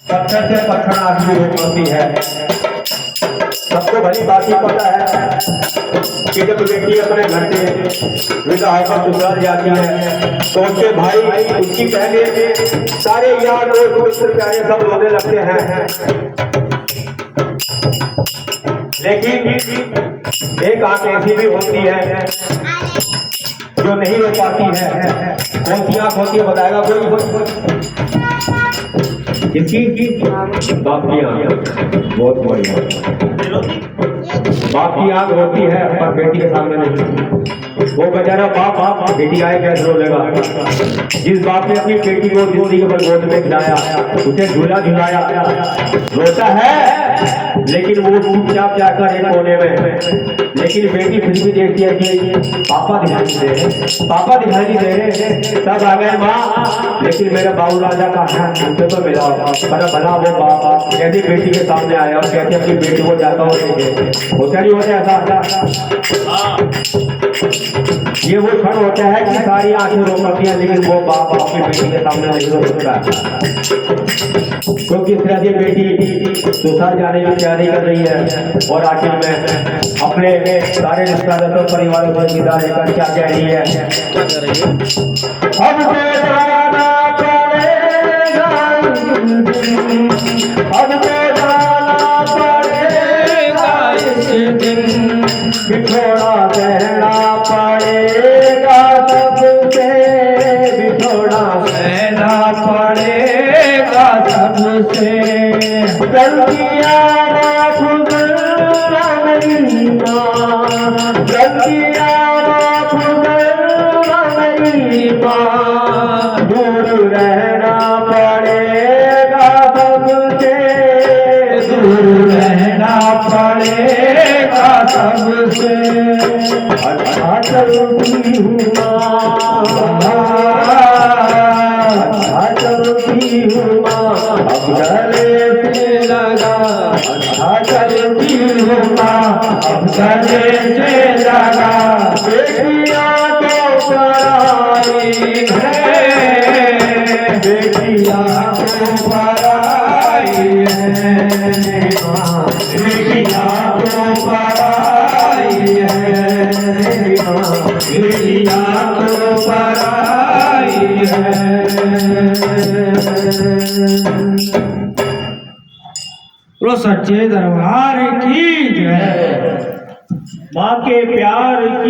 पत्थर से पत्थर आदमी होती है। सबको भली बात ही पता है कि जब बेटी अपने घर से विदा होकर ससुराल जाती है तो उसके भाई उसकी पहले सारे यार दोस्त मित्र प्यारे सब रोने लगते हैं, लेकिन एक आंख ऐसी भी होती है जो नहीं रो पाती है। कौन सी आंख होती है बताएगा कोई? इसकी बाप की आंख। बहुत बढ़िया। बाप की आंख होती है पर बेटी के सामने नहीं। वो बेचारा बाप बेटी आए कैसे रोलेगा? जिस बाप ने अपनी बेटी को जिंदगी पर गोद में खिलाया, उसे झूला झुलाया, रोता है लेकिन वो चुपचाप जाकर एक कोने में। लेकिन बेटी फिर भी देखती है कि पापा दिखाई नहीं दे रहे, पापा दिखाई नहीं दे रहे। तब आ गए माँ, लेकिन मेरे बाबू राजा का है उनसे तो मिला पर भला वो बाप कैसी बेटी के सामने आया और कैसे अपनी बेटी को जाता हो होता नहीं होता ऐसा। ये वो क्षण होता है कि सारी आंखें रो करती हैं लेकिन वो बाप अपनी बेटी के सामने नहीं रो सकता, क्योंकि इस तरह से बेटी ससुराल जाने की तैयारी कर रही है और आखिर में अपने सारे रिश्तेदारों परिवारों को विदा लेकर क्या कह रही है? अब तो जाना पड़ेगा, अब तो जाना पड़ेगा इस दिन, बिछोड़ा सहना पड़ेगा सबसे, बिछोड़ा सहना पड़ेगा सबसे। गलतियाँ माफ करना नहीं माँ, गलतियाँ माफ करना नहीं माँ, दूर रहना पड़ेगा सबसे, दूर रहना पड़ेगा सबसे। अच्छा चलती हूँ माँ, अच्छा चलती हूँ माँ, अब गले से लगा, अच्छा चलती हूँ माँ, अब गले से लगा। बेटियाँ तो पराई है, बेटियाँ तो पराई है, बेटियाँ तो पराई है, बेटियाँ तो पराई है। तो सच्चे दरबार की जय, माँ के प्यार की